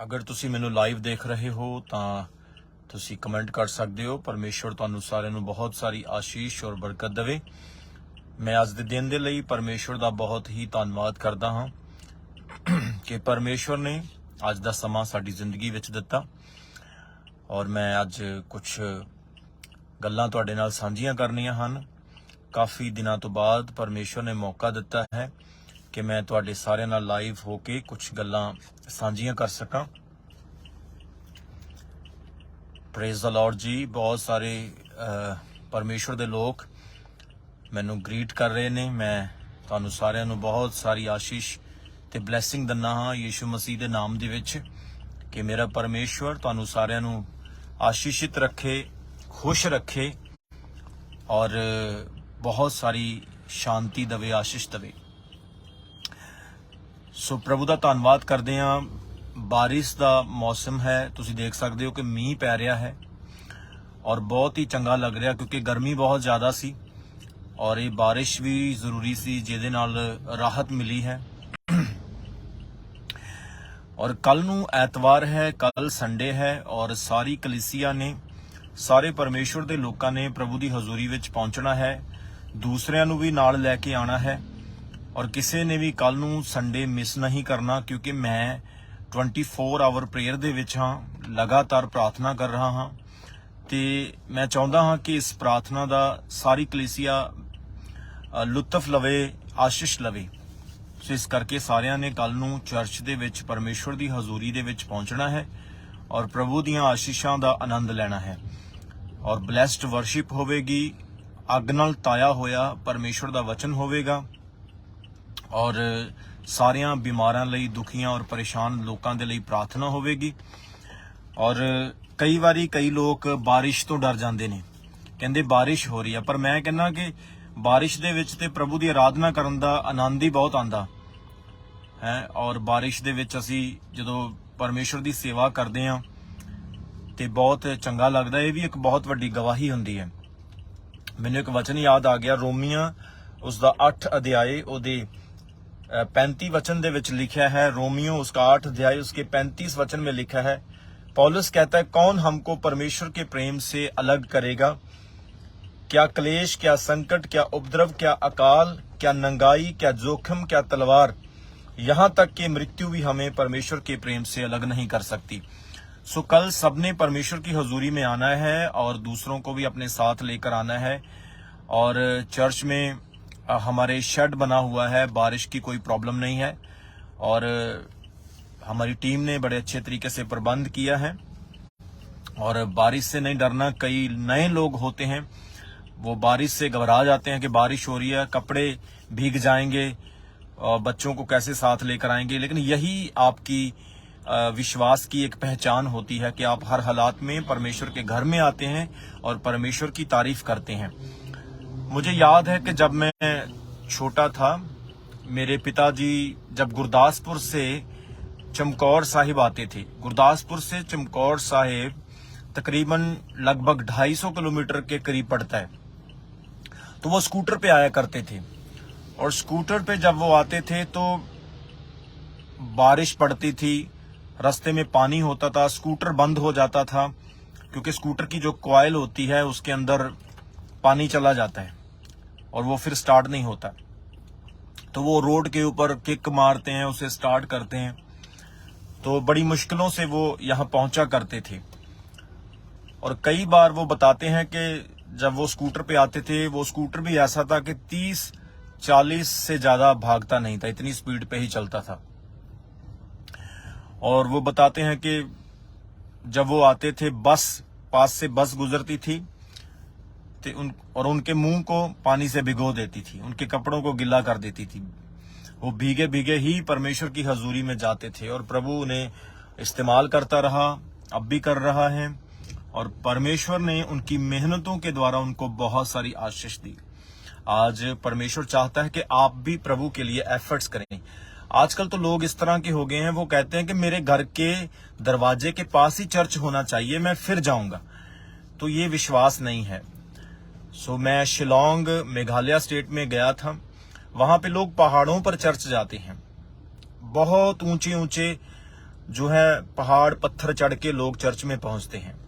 अगर तुसी मैनू लाइव देख रहे हो तो तुसी कमेंट कर सकते हो। परमेश्वर तुहानू सारिਆਂ ਨੂੰ बहुत सारी आशीष और बरकत देवे। मैं अज दे दिन दे लई परमेश्वर का बहुत ही धन्नवाद करदा हाँ कि परमेश्वर ने अज दा समा साडी जिंदगी विच दिता और मैं अज कुछ गल्लां तुहाडे नाल सांझियां करनियां हन। काफ़ी दिनों तो बाद परमेश्वर ने मौका दिता है कि मैं तुहाडे सारिਆਂ नाल लाइव होके कुछ गल्लां सांझियां कर सकां। प्रेज द लॉर्ड जी। बहुत सारे परमेश्वर दे लोग मैनू ग्रीट कर रहे ने। मैं तुहानू सारिਆਂ ਨੂੰ बहुत सारी आशीष ते ब्लैसिंग दिना हाँ यीशु मसीह के नाम दे विच कि मेरा परमेश्वर तुहानू सारिਆਂ ਨੂੰ आशीषित रखे, खुश रखे और बहुत सारी शांति दवे, आशीष दवे। सो प्रभु का धन्नवाद करते हैं। बारिश का मौसम है, तुसी देख सकते हो कि मीह पै रहा है और बहुत ही चंगा लग रहा क्योंकि गर्मी बहुत ज़्यादा सी और ये बारिश भी जरूरी सी जिहदे नाल राहत मिली है। और कल नू ऐतवार है, कल संडे है और सारी कलीसिया ने, सारे परमेश्वर के लोगों ने प्रभु की हजूरी विच पहुंचना है, दूसरिਆਂ ਨੂੰ भी नाल लैके आना है और किसी ने भी कल नू संडे मिस नहीं करना क्योंकि मैं 24 आवर प्रेयर दे विच हाँ, लगातार प्रार्थना कर रहा हाँ ते मैं चाहता हाँ कि इस प्रार्थना का सारी कलीसिया लुत्फ लवे, आशीष लवे। सो इस करके सारिਆਂ ने कल नू चर्च दे विच परमेश्वर की हजूरी दे विच पहुंचना है और प्रभु दीयां आशीषां दा आनंद लेना है और ब्लैसड वर्शिप होवेगी, अग नाल ताया होया परमेश्वर का वचन होवेगा और सारियां बीमारां लई, दुखियां और परेशान लोगों के लिए प्रार्थना होवेगी। और कई बारी कई लोग बारिश तो डर जाते हैं, कहते बारिश हो रही है, पर मैं कहना कि बारिश दे विच ते प्रभु की आराधना करन दा आनंद ही बहुत आंदा है। और बारिश दे विच असी जदों परमेश्वर की सेवा करते हैं तो बहुत चंगा लगता है। ये भी एक बहुत वड्डी गवाही हुंदी है। मैनूं एक वचन याद आ गया, रोमिया उसका 8 अध्याय उहदे 35 वचन दे विच लिखा है। रोमियो उसका 8 अध्याय उसके 35 वचन में लिखा है, पौलुस कहता है, कौन हमको परमेश्वर के प्रेम से अलग करेगा? क्या क्लेश, क्या संकट, क्या उपद्रव, क्या अकाल, क्या नंगाई, क्या जोखिम, क्या तलवार, यहाँ तक कि मृत्यु भी हमें परमेश्वर के प्रेम से अलग नहीं कर सकती। सो कल सबने परमेश्वर की हजूरी में आना है और दूसरों को भी अपने साथ लेकर आना है। और चर्च में हमारे शेड बना हुआ है, बारिश की कोई प्रॉब्लम नहीं है और हमारी टीम ने बड़े अच्छे तरीके से प्रबंध किया है और बारिश से नहीं डरना। कई नए लोग होते हैं, वो बारिश से घबरा जाते हैं कि बारिश हो रही है, कपड़े भीग जाएंगे और बच्चों को कैसे साथ लेकर आएंगे, लेकिन यही आपकी विश्वास की एक पहचान होती है कि आप हर हालात में परमेश्वर के घर में आते हैं और परमेश्वर की तारीफ करते हैं। मुझे याद है कि जब मैं छोटा था, मेरे पिताजी जब गुरदासपुर से चमकौर साहिब आते थे, गुरदासपुर से चमकौर साहिब तकरीबन लगभग 250 किलोमीटर के करीब पड़ता है, तो वो स्कूटर पे आया करते थे और स्कूटर पे जब वो आते थे तो बारिश पड़ती थी, रास्ते में पानी होता था, स्कूटर बंद हो जाता था क्योंकि स्कूटर की जो कॉइल होती है उसके अंदर पानी चला जाता है और वो फिर स्टार्ट नहीं होता। तो वो रोड के ऊपर किक मारते हैं, उसे स्टार्ट करते हैं, तो बड़ी मुश्किलों से वो यहाँ पहुंचा करते थे। और कई बार वो बताते हैं कि जब वो स्कूटर पे आते थे, वो स्कूटर भी ऐसा था कि 30-40 से ज्यादा भागता नहीं था, इतनी स्पीड पे ही चलता था। और वो बताते हैं कि जब वो आते थे, बस पास से बस गुजरती थी और उनके मुंह को पानी से भिगो देती थी, उनके कपड़ों को गिला कर देती थी। वो भीगे भीगे ही परमेश्वर की हजूरी में जाते थे और प्रभु उन्हें इस्तेमाल करता रहा, अब भी कर रहा है और परमेश्वर ने उनकी मेहनतों के द्वारा उनको बहुत सारी आशीष दी। आज परमेश्वर चाहता है कि आप भी प्रभु के लिए एफर्ट्स करें। आजकल तो लोग इस तरह के हो गए हैं, वो कहते हैं कि मेरे घर के दरवाजे के पास ही चर्च होना चाहिए, मैं फिर जाऊंगा। तो ये विश्वास नहीं है। सो मैं शिलोंग मेघालय स्टेट में गया था, वहां पे लोग पहाड़ों पर चर्च जाते हैं, बहुत ऊंचे ऊंचे जो है पहाड़ पत्थर चढ़ के लोग चर्च में पहुंचते हैं।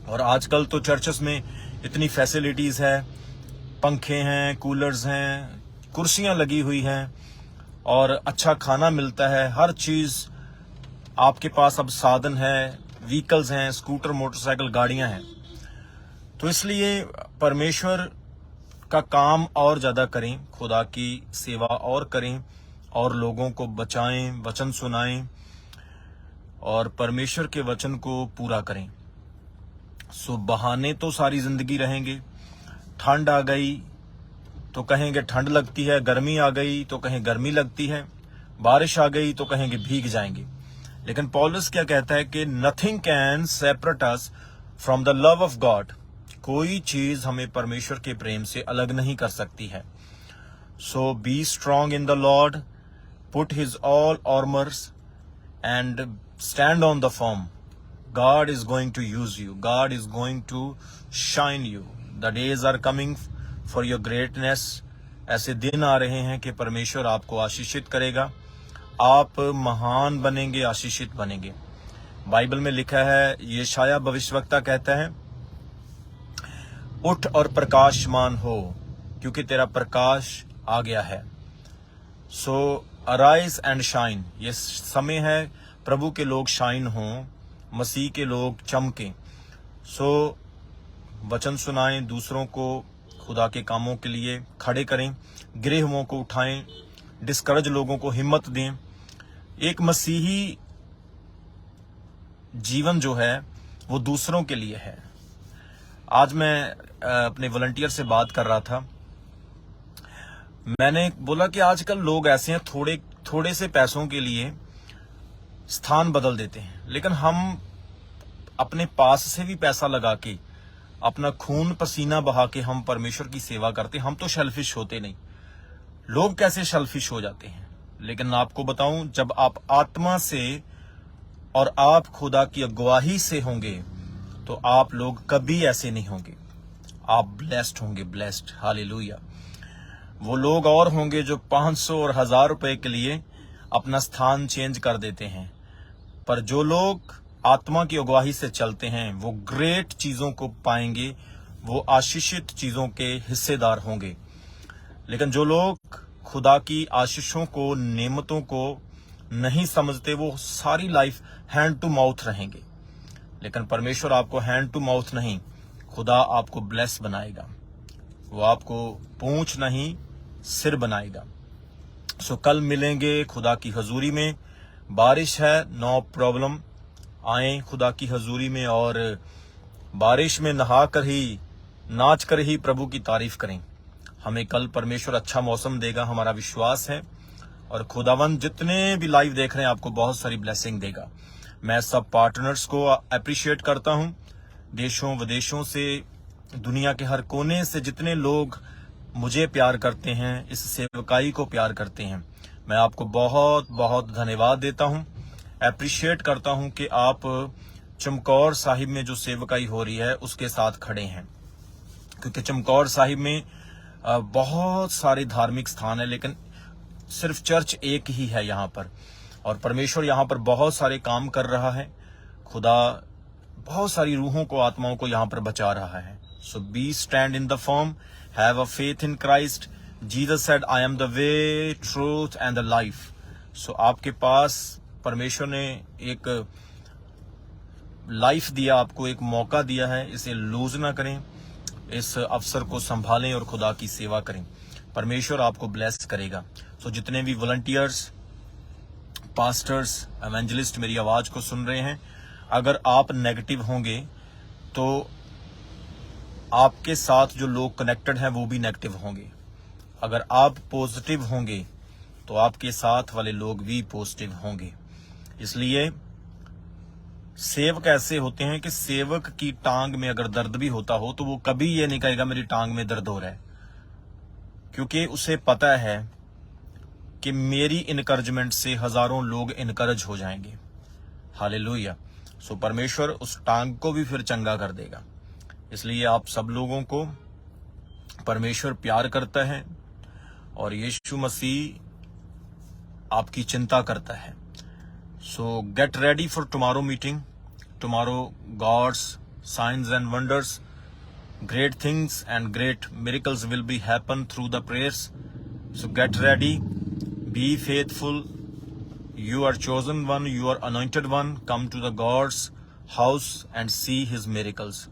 और आजकल तो चर्चेस में इतनी फैसिलिटीज है, पंखे हैं, कूलर्स हैं, कुर्सियां लगी हुई हैं और अच्छा खाना मिलता है। हर चीज आपके पास अब साधन है, व्हीकल्स हैं, स्कूटर, मोटरसाइकिल, गाड़ियां हैं। तो इसलिए परमेश्वर का काम और ज्यादा करें, खुदा की सेवा और करें और लोगों को बचाएं, वचन सुनाएं और परमेश्वर के वचन को पूरा करें। सो बहाने तो सारी जिंदगी रहेंगे। ठंड आ गई तो कहेंगे ठंड लगती है, गर्मी आ गई तो कहें गर्मी लगती है, बारिश आ गई तो कहेंगे भीग जाएंगे। लेकिन पौलुस क्या कहता है कि nothing can separate us from the love of God. कोई चीज हमें परमेश्वर के प्रेम से अलग नहीं कर सकती है। So be strong in the lord, put his all armours and stand on the form. God is going to use you. God is going to shine you. The days are coming for your greatness. ऐसे दिन आ रहे हैं कि परमेश्वर आपको आशीषित करेगा। आप महान बनेंगे, आशीषित बनेंगे। बाइबल में लिखा है, यशायाह भविष्यवक्ता कहता है, उठ और प्रकाशमान हो क्योंकि तेरा प्रकाश आ गया है। सो अराइज एंड शाइन। ये समय है प्रभु के लोग शाइन हों, मसीह के लोग चमकें। सो वचन सुनाएं, दूसरों को खुदा के कामों के लिए खड़े करें, गिरे हुओं को उठाएं, डिस्करेज लोगों को हिम्मत दें। एक मसीही जीवन जो है वो दूसरों के लिए है। आज मैं अपने वॉलंटियर से बात कर रहा था। मैंने बोला कि आजकल लोग ऐसे हैं, थोड़े से पैसों के लिए स्थान बदल देते हैं, लेकिन हम अपने पास से भी पैसा लगा के, अपना खून पसीना बहा के हम परमेश्वर की सेवा करते। हम तो शेल्फिश होते नहीं। लोग कैसे शेल्फिश हो जाते हैं। लेकिन आपको बताऊं, जब आप आत्मा से और आप खुदा की अगुवाही से होंगे तो आप लोग कभी ऐसे नहीं होंगे। आप ब्लेस्ड होंगे, ब्लेस्ड। हालेलुया। वो लोग और होंगे जो 500 और 1000 रुपए के लिए अपना स्थान चेंज कर देते हैं, पर जो लोग आत्मा की अगुवाही से चलते हैं वो ग्रेट चीजों को पाएंगे, वो आशीषित चीजों के हिस्सेदार होंगे। लेकिन जो लोग खुदा की आशीषों को, नेमतों को नहीं समझते, वो सारी लाइफ हैंड टू माउथ रहेंगे। लेकिन परमेश्वर आपको हैंड टू माउथ नहीं, खुदा आपको ब्लेस बनाएगा। वो आपको पूंछ नहीं, सिर बनाएगा। सो कल मिलेंगे खुदा की हजूरी में। बारिश है, नो प्रॉब्लम। आए खुदा की हजूरी में और बारिश में नहा कर ही, नाच कर ही प्रभु की तारीफ करें। हमें कल परमेश्वर अच्छा मौसम देगा, हमारा विश्वास है। और खुदावंद जितने भी लाइव देख रहे हैं आपको बहुत सारी ब्लेसिंग देगा। मैं सब पार्टनर्स को अप्रिशिएट करता हूं, देशों विदेशों से, दुनिया के हर कोने से जितने लोग मुझे प्यार करते हैं, इस सेवकाई को प्यार करते हैं, मैं आपको बहुत बहुत धन्यवाद देता हूं। अप्रिशिएट करता हूं कि आप चमकौर साहिब में जो सेवकाई हो रही है उसके साथ खड़े हैं, क्योंकि चमकौर साहिब में बहुत सारे धार्मिक स्थान है, लेकिन सिर्फ चर्च एक ही है यहाँ पर। और परमेश्वर यहाँ पर बहुत सारे काम कर रहा है। खुदा बहुत सारी रूहों को, आत्माओं को यहाँ पर बचा रहा है। So be stand in the form, have a faith in Christ. Jesus said, I am the way, truth and the life. So आपके पास परमेश्वर ने एक लाइफ दिया, आपको एक मौका दिया है, इसे लूज ना करें। इस अवसर को संभालें और खुदा की सेवा करें। परमेश्वर आपको ब्लेस करेगा। सो जितने भी वॉलंटियर्स, पास्टर्स, एवेंजलिस्ट मेरी आवाज को सुन रहे हैं, अगर आप नेगेटिव होंगे तो आपके साथ जो लोग कनेक्टेड हैं वो भी नेगेटिव होंगे। अगर आप पॉजिटिव होंगे तो आपके साथ वाले लोग भी पॉजिटिव होंगे। इसलिए सेवक ऐसे होते हैं कि सेवक की टांग में अगर दर्द भी होता हो तो वो कभी ये नहीं कहेगा मेरी टांग में दर्द हो रहा है, क्योंकि उसे पता है कि मेरी इनकरेजमेंट से हजारों लोग इनकरेज हो जाएंगे। हालेलुया। सो परमेश्वर उस टांग को भी फिर चंगा कर देगा। इसलिए आप सब लोगों को परमेश्वर प्यार करता है और यीशु मसीह आपकी चिंता करता है। So get ready for tomorrow meeting. Tomorrow God's signs and wonders, great things and great miracles will be happen through the prayers. So get ready, be faithful. You are chosen one, you are anointed one. Come to the God's house and see his miracles.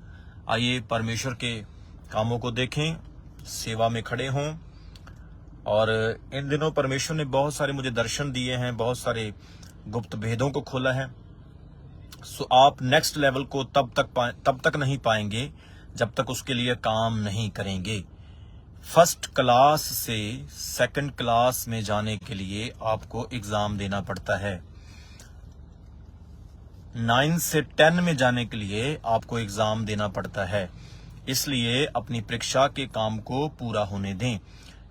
आइए परमेश्वर के कामों को देखें, सेवा में खड़े हों। और इन दिनों परमेश्वर ने बहुत सारे मुझे दर्शन दिए हैं, बहुत सारे गुप्त भेदों को खोला है। सो आप नेक्स्ट लेवल को तब तक नहीं पाएंगे जब तक उसके लिए काम नहीं करेंगे। फर्स्ट क्लास से सेकंड क्लास में जाने के लिए आपको एग्जाम देना पड़ता है। 9 से 10 में जाने के लिए आपको एग्जाम देना पड़ता है। इसलिए अपनी परीक्षा के काम को पूरा होने दें।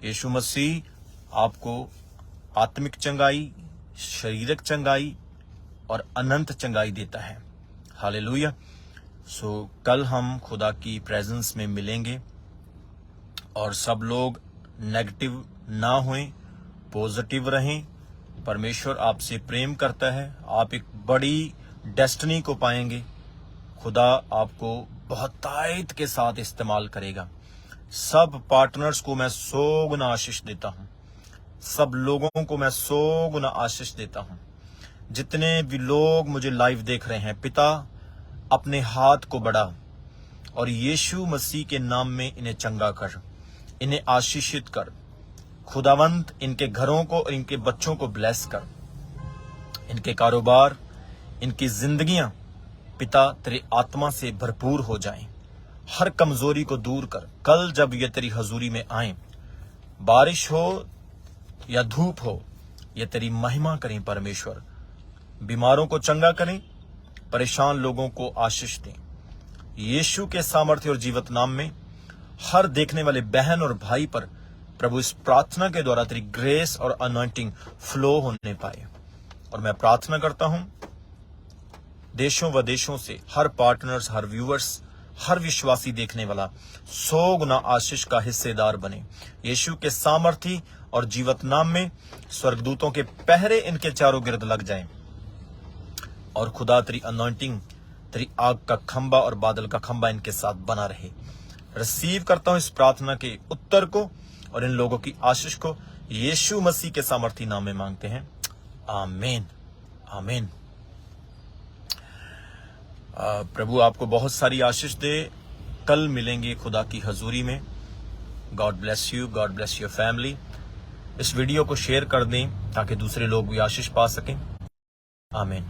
यीशु मसीह आपको आत्मिक चंगाई, शारीरिक चंगाई और अनंत चंगाई देता है। हालेलुया। सो कल हम खुदा की प्रेजेंस में मिलेंगे और सब लोग नेगेटिव ना होएं, पॉजिटिव रहें। परमेश्वर आपसे प्रेम करता है, आप एक बड़ी डेस्टिनी को पाएंगे। खुदा आपको बहुत ताकत के साथ इस्तेमाल करेगा। सब पार्टनर्स को मैं 100 गुना आशीष देता हूं, सब लोगों को मैं 100 गुना आशीष देता हूं। जितने भी लोग मुझे लाइव देख रहे हैं, पिता अपने हाथ को बढ़ा और यीशु मसीह के नाम में इन्हें चंगा कर, इन्हें आशीषित कर। खुदावंत इनके घरों को और इनके बच्चों को ब्लेस कर, इनके कारोबार, इनकी जिंदगियां पिता तेरी आत्मा से भरपूर हो जाएं। हर कमजोरी को दूर कर। कल जब ये तेरी हजूरी में आए, बारिश हो या धूप हो, ये तेरी महिमा करें परमेश्वर। बीमारों को चंगा करें, परेशान लोगों को आशीष दें। यीशु के सामर्थ्य और जीवत नाम में हर देखने वाले बहन और भाई पर प्रभु इस प्रार्थना के द्वारा तेरी ग्रेस और अनॉइंटिंग फ्लो होने पाए। और मैं प्रार्थना करता हूं देशों व देशों से हर पार्टनर्स, हर व्यूअर्स, हर विश्वासी देखने वाला 100 गुना आशीष का हिस्सेदार बने। यीशु के सामर्थ्य और जीवत नाम में स्वर्गदूतों के पहरे इनके चारों गिर्द लग जाएं और खुदा तेरी अनॉइंटिंग, तेरी आग का खंबा और बादल का खंबा इनके साथ बना रहे। रिसीव करता हूं इस प्रार्थना के उत्तर को और इन लोगों की आशीष को यीशु मसीह के सामर्थ्य नाम में मांगते हैं। आमीन, आमीन। प्रभु आपको बहुत सारी आशीष दे। कल मिलेंगे खुदा की हजूरी में। God bless you, God bless your family. इस वीडियो को शेयर कर दें ताकि दूसरे लोग भी आशीष पा सकें। आमीन।